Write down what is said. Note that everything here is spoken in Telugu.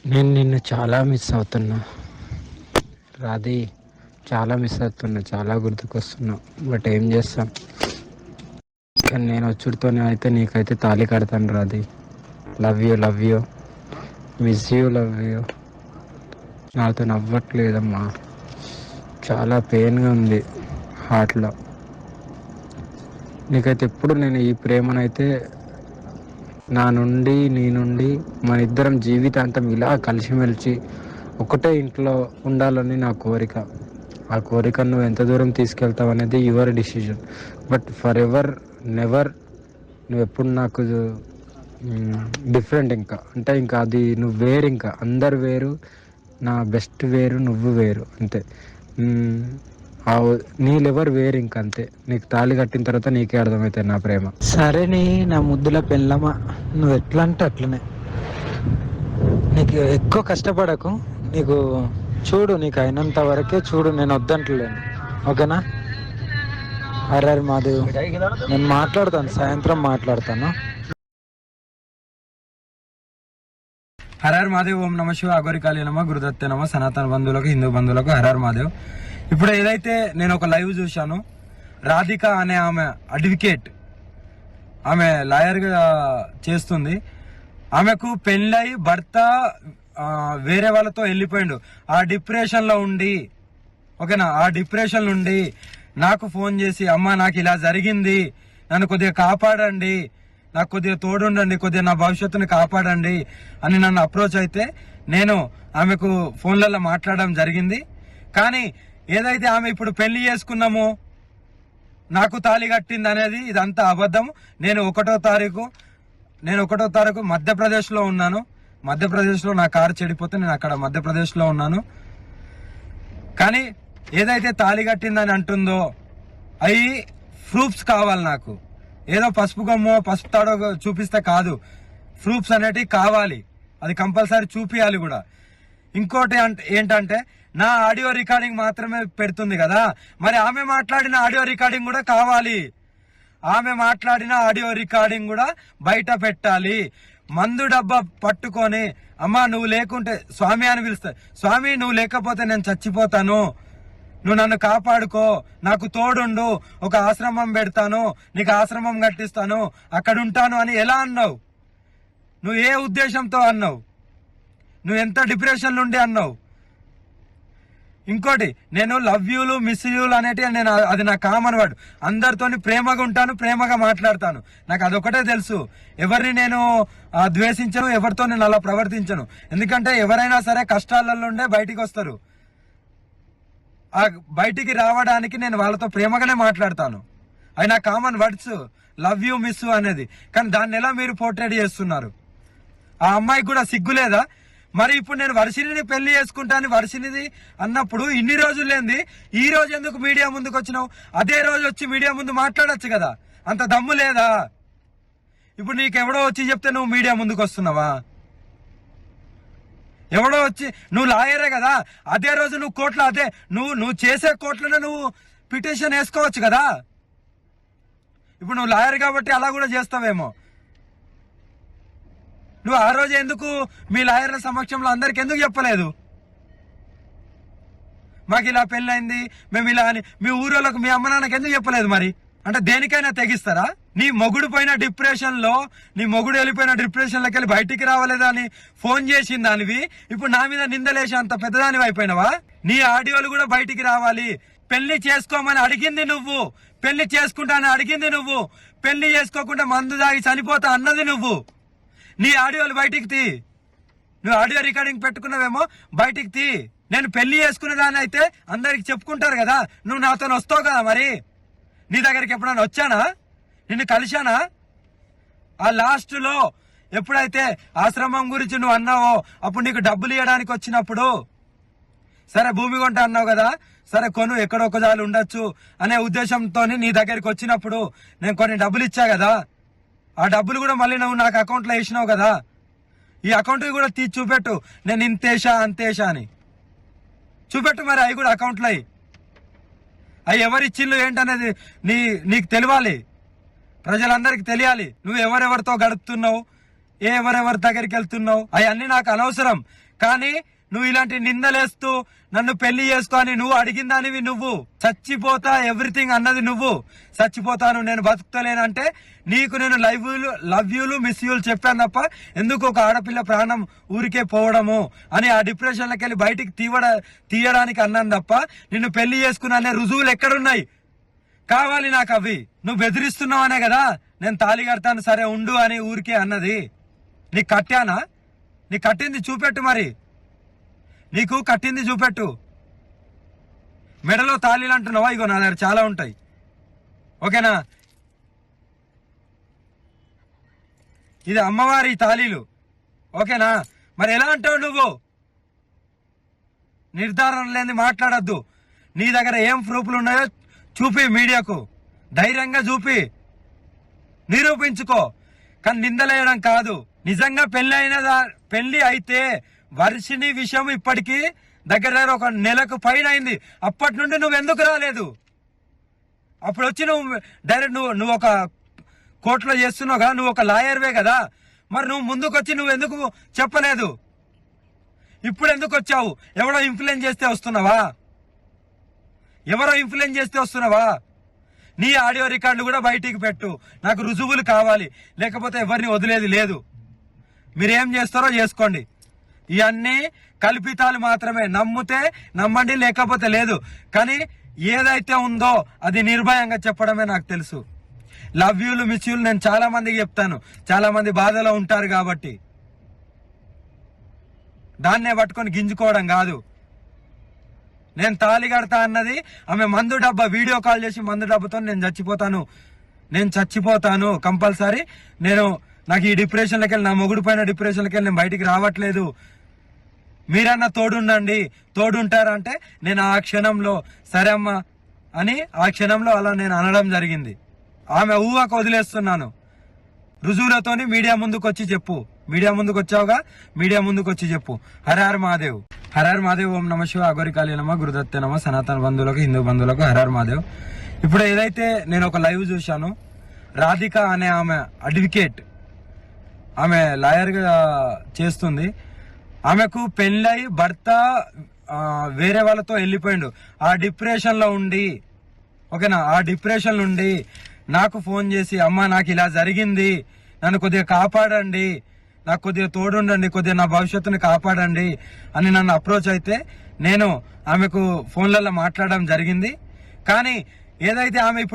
నేను నిన్ను చాలా మిస్ అవుతున్నా రాధి. చాలా మిస్ అవుతున్నా, చాలా గుర్తుకొస్తున్నావు. బట్ ఏం చేస్తాం. కానీ నేను వచ్చుడితోనే అయితే నీకైతే తాళి కడతాను Radhi. Love you, love you, miss you, love you. నాతో నవ్వట్లేదమ్మా, చాలా పెయిన్గా ఉంది హార్ట్లో. నీకైతే ఎప్పుడు నేను ఈ ప్రేమనైతే నా నుండి నీ నుండి మన ఇద్దరం జీవితాంతం ఇలా కలిసిమెలిసి ఒకటే ఇంట్లో ఉండాలని నా కోరిక. ఆ కోరిక నువ్వు ఎంత దూరం తీసుకెళ్తావు అనేది your decision. But for ever never నువ్వు ఎప్పుడు నాకు డిఫరెంట్. ఇంకా అంటే ఇంకా అది నువ్వు వేరు, ఇంకా అందరు వేరు, నా బెస్ట్ వేరు, నువ్వు వేరు అంతే. నీ లెవర్ వేరు, ఇంక అంతే. నీకు తాళి కట్టిన తర్వాత నీకే అర్థమవుతుంది నా ప్రేమ. సరే నీ నా ముద్దుల పెళ్ళమా, నువ్వు ఎట్లా అంటే అట్లనే. నీకు ఎక్కువ కష్టపడకు, నీకు చూడు, నీకు అయినంత వరకే చూడు, నేను వద్దంటలేను, ఓకేనా? అరే మాదేవ్, నేను మాట్లాడతాను, సాయంత్రం మాట్లాడతాను. హరహర్ మహాదేవ్. ఓం నమ శివ, అగోరికాళీ నమ, గురుదత్తే నమ, సనాతన బంధువులకు, హిందూ బంధువులకు హరహర్ మహాదేవ్. ఇప్పుడు ఏదైతే నేను ఒక లైవ్ చూశాను, రాధిక అనే ఆమె అడ్వకేట్, ఆమె లాయర్గా చేస్తుంది. ఆమెకు పెళ్ళై భర్త వేరే వాళ్ళతో వెళ్ళిపోయిండు. ఆ డిప్రెషన్లో ఉండి, ఓకేనా, ఆ డిప్రెషన్ నుండి నాకు ఫోన్ చేసి, అమ్మ నాకు ఇలా జరిగింది, నన్ను కొద్దిగా కాపాడండి, నాకు కొద్దిగా తోడుండండి, కొద్దిగా నా భవిష్యత్తుని కాపాడండి అని నన్ను అప్రోచ్ అయితే నేను ఆమెకు ఫోన్లలో మాట్లాడడం జరిగింది. కానీ ఏదైతే ఆమె ఇప్పుడు పెళ్లి చేసుకున్నామో, నాకు తాళి కట్టింది అనేది ఇదంతా అబద్ధం. నేను ఒకటో తారీఖు మధ్యప్రదేశ్లో ఉన్నాను. మధ్యప్రదేశ్లో నా కారు చెడిపోతే నేను అక్కడ మధ్యప్రదేశ్లో ఉన్నాను. కానీ ఏదైతే తాళి కట్టిందని అంటుందో అవి ప్రూఫ్స్ కావాలి నాకు. ఏదో పసుపు గమ్మో పసుపు తాడో చూపిస్తే కాదు, ప్రూఫ్స్ అనేటివి కావాలి. అది కంపల్సరీ చూపియాలి కూడా. ఇంకోటి ఏంటంటే నా ఆడియో రికార్డింగ్ మాత్రమే పెడుతుంది కదా, మరి ఆమె మాట్లాడిన ఆడియో రికార్డింగ్ కూడా కావాలి. ఆమె మాట్లాడిన ఆడియో రికార్డింగ్ కూడా బయట పెట్టాలి. మందు డబ్బా పట్టుకొని, అమ్మా నువ్వు లేకుంటే, స్వామి అని పిలుస్తా, స్వామి నువ్వు లేకపోతే నేను చచ్చిపోతాను, నువ్వు నన్ను కాపాడుకో, నాకు తోడుండు, ఒక ఆశ్రమం పెడతాను, నీకు ఆశ్రమం కట్టిస్తాను, అక్కడ ఉంటాను అని ఎలా అన్నావు? నువ్వు ఏ ఉద్దేశంతో అన్నావు? నువ్వు ఎంత డిప్రెషన్ నుండి అన్నావు? ఇంకోటి, నేను లవ్ యూలు, మిస్ యూలు అనేటివి నేను, అది నా కామన్ వర్డ్. అందరితోని ప్రేమగా ఉంటాను, ప్రేమగా మాట్లాడతాను, నాకు అదొకటే తెలుసు. ఎవరిని నేను ద్వేషించను, ఎవరితో నేను అలా ప్రవర్తించను. ఎందుకంటే ఎవరైనా సరే కష్టాలలో ఉండే బయటికి వస్తారు. ఆ బయటికి రావడానికి నేను వాళ్ళతో ప్రేమగానే మాట్లాడతాను. అవి నా common words, love you, miss అనేది. కానీ దాన్ని ఎలా మీరు పోర్ట్రేట్ చేస్తున్నారు? ఆ అమ్మాయికి కూడా సిగ్గులేదా? మరి ఇప్పుడు నేను వర్షిని పెళ్లి చేసుకుంటాను, వర్షినిది అన్నప్పుడు ఇన్ని రోజులు లేంది ఈ రోజు ఎందుకు మీడియా ముందుకు వచ్చినావు? అదే రోజు వచ్చి మీడియా ముందు మాట్లాడొచ్చు కదా, అంత దమ్ము లేదా? ఇప్పుడు నీకెవడో వచ్చి చెప్తే నువ్వు మీడియా ముందుకు వస్తున్నావా? ఎవడో వచ్చి, నువ్వు లాయరే కదా, అదే రోజు నువ్వు కోర్టులో, అదే నువ్వు చేసే కోర్టులోనే నువ్వు పిటిషన్ వేసుకోవచ్చు కదా. ఇప్పుడు నువ్వు లాయర్ కాబట్టి అలా కూడా చేస్తావేమో. నువ్వు ఆ రోజు ఎందుకు మీ లాయర్ల సమక్షంలో అందరికి ఎందుకు చెప్పలేదు? మాకు ఇలా పెళ్ళైంది, మేము ఇలా అని మీ ఊరోళ్ళకు, మీ అమ్మ నాన్నకి ఎందుకు చెప్పలేదు? మరి అంటే దేనికైనా తెగిస్తారా? నీ మొగుడు పోయిన డిప్రెషన్ లో, నీ మొగుడు వెళ్ళిపోయిన డిప్రెషన్ లోకి వెళ్ళి బయటికి రావలేదా అని ఫోన్ చేసిన దానివి ఇప్పుడు నా మీద నిందలేసి అంత పెద్దదానివి అయిపోయినావా? నీ ఆడియోలు కూడా బయటికి రావాలి. పెళ్లి చేసుకోమని అడిగింది నువ్వు, పెళ్లి చేసుకుంటానని అడిగింది నువ్వు, పెళ్లి చేసుకోకుండా మందు దాగి చనిపోతా అన్నది నువ్వు. నీ ఆడియోలు బయటికి తీ. నువ్వు ఆడియో రికార్డింగ్ పెట్టుకున్నావేమో, బయటికి తీ. నేను పెళ్లి చేసుకునే దాన్ని అయితే అందరికి చెప్పుకుంటారు కదా, నువ్వు నాతో వస్తావు కదా. మరి నీ దగ్గరికి ఎప్పుడైనా వచ్చానా? నిన్ను కలిశానా? ఆ లాస్ట్ లో ఎప్పుడైతే ఆశ్రమం గురించి నువ్వు అన్నావో, అప్పుడు నీకు డబ్బులు ఇవ్వడానికి వచ్చినప్పుడు, సరే భూమి కొంట అన్నావు కదా, సరే కొను, ఎక్కడొక్కదాలు ఉండొచ్చు అనే ఉద్దేశంతో నీ దగ్గరికి వచ్చినప్పుడు నేను కొన్ని డబ్బులు ఇచ్చా కదా, ఆ డబ్బులు కూడా మళ్ళీ నువ్వు నాకు అకౌంట్లో వేసినావు కదా. ఈ అకౌంట్ కూడా తీసి చూపెట్టు, నేను ఇంతేషా అంతేషా అని చూపెట్టు. మరి అవి కూడా అకౌంట్లో అవి ఎవరిచ్చిళ్ళు ఏంటనేది నీకు తెలియాలి, ప్రజలందరికీ తెలియాలి. నువ్వు ఎవరెవరితో గడుపుతున్నావు, ఎవరెవరి దగ్గరికి వెళ్తున్నావు, అవన్నీ నాకు అనవసరం. కానీ నువ్వు ఇలాంటి నిందలేస్తూ నన్ను పెళ్లి చేసుకో అని నువ్వు అడిగిందానివి. నువ్వు చచ్చిపోతా ఎవ్రీథింగ్ అన్నది నువ్వు. చచ్చిపోతాను, నేను బతుకుతలేనంటే నీకు నేను లవ్ యూలు మిస్ యూలు చెప్పాను తప్ప ఎందుకు ఒక ఆడపిల్ల ప్రాణం ఊరికే పోవడము అని ఆ డిప్రెషన్లోకి వెళ్ళి బయటికి తీయడానికి అన్నాను తప్ప నిన్ను పెళ్లి చేసుకున్నా రుజువులు ఎక్కడున్నాయి? కావాలి నాకు అవి. నువ్వు బెదిరిస్తున్నావనే కదా నేను తాళి కడతాను సరే ఉండు అని ఊరికే అన్నది. నీకు కట్టానా? నీకు కట్టింది చూపెట్టు, మరి నీకు కట్టింది చూపెట్టు. మెడలో తాళీలు అంటున్నావా? ఇగో నా దగ్గర చాలా ఉంటాయి, ఓకేనా? ఇది అమ్మవారి తాళీలు, ఓకేనా? మరి ఎలా అంటావు నువ్వు? నిర్ధారణ లేని మాట్లాడద్దు. నీ దగ్గర ఏం ప్రూఫ్లు ఉన్నాయో చూపి, మీడియాకు ధైర్యంగా చూపి, నిరూపించుకో. కానీ నిందలేయడం కాదు. నిజంగా పెళ్లి అయితే వర్షిని విషయం ఇప్పటికీ దగ్గర ఒక నెలకు పైన అయింది. అప్పటి నుండి నువ్వు ఎందుకు రాలేదు? అప్పుడు వచ్చి నువ్వు డైరెక్ట్ నువ్వు ఒక కోర్టులో చేస్తున్నావు కదా, నువ్వు ఒక లాయర్వే కదా, మరి నువ్వు ముందుకు వచ్చి నువ్వు ఎందుకు చెప్పలేదు? ఇప్పుడు ఎందుకు వచ్చావు? ఎవరో ఇన్ఫ్లుయెన్స్ చేస్తే వస్తున్నావా? ఎవరో ఇన్ఫ్లుయెన్స్ చేస్తే వస్తున్నావా? నీ ఆడియో రికార్డులు కూడా బయటికి పెట్టు, నాకు రుజువులు కావాలి, లేకపోతే ఎవరిని వదిలేది లేదు. మీరేం చేస్తారో చేసుకోండి. ఇవన్నీ కల్పితాలు మాత్రమే. నమ్మితే నమ్మండి, లేకపోతే లేదు. కానీ ఏదైతే ఉందో అది నిర్భయంగా చెప్పడమే నాకు తెలుసు. లవ్ యూలు మిస్ యూలు నేను చాలా మందికి చెప్తాను, చాలా మంది బాధలో ఉంటారు కాబట్టి. దాన్నే పట్టుకొని గింజుకోవడం కాదు. నేను తాళి కడతా అన్నది ఆమె మందు డబ్బా వీడియో కాల్ చేసి మందు డబ్బాతో నేను చచ్చిపోతాను కంపల్సరీ, నాకు ఈ డిప్రెషన్లోకి వెళ్ళి, నా మొగుడు పైన డిప్రెషన్లోకి వెళ్ళి నేను బయటికి రావట్లేదు, మీరన్నా తోడుంటారంటే నేను ఆ క్షణంలో సరే అమ్మా అని ఆ క్షణంలో అలా నేను అనడం జరిగింది. ఆమె ఊహకు వదిలేస్తున్నాను. రుజువులతోని మీడియా ముందుకు వచ్చి చెప్పు. మీడియా ముందుకు వచ్చావుగా, మీడియా ముందుకు వచ్చి చెప్పు. హరహర మహాదేవ్, హరహర మహాదేవ్. ఓం నమ శివ, అఘోరికాళీ నమ, గురుదత్తే నమ, సనాతన బంధువులకు, హిందూ బంధువులకు హరహర మహాదేవ్. ఇప్పుడు ఏదైతే నేను ఒక లైవ్ చూశాను, రాధిక అనే ఆమె అడ్వకేట్, ఆమె లాయర్ గా చేస్తుంది. ఆమెకు పెళ్ళై భర్త వేరే వాళ్ళతో వెళ్ళిపోయిండు. ఆ డిప్రెషన్ లో ఉండి, ఓకేనా, ఆ డిప్రెషన్ నుండి నాకు ఫోన్ చేసి అమ్మ నాకు ఇలా జరిగింది, నన్ను కొద్దిగా కాపాడండి, నాకు కొద్దిగా తోడుండండి, కొద్దిగా నా భవిష్యత్తుని కాపాడండి అని నన్ను అప్రోచ్ అయితే నేను ఆమెకు ఫోన్లలో మాట్లాడడం జరిగింది. కానీ ఏదైతే ఆమె ఇప్పుడు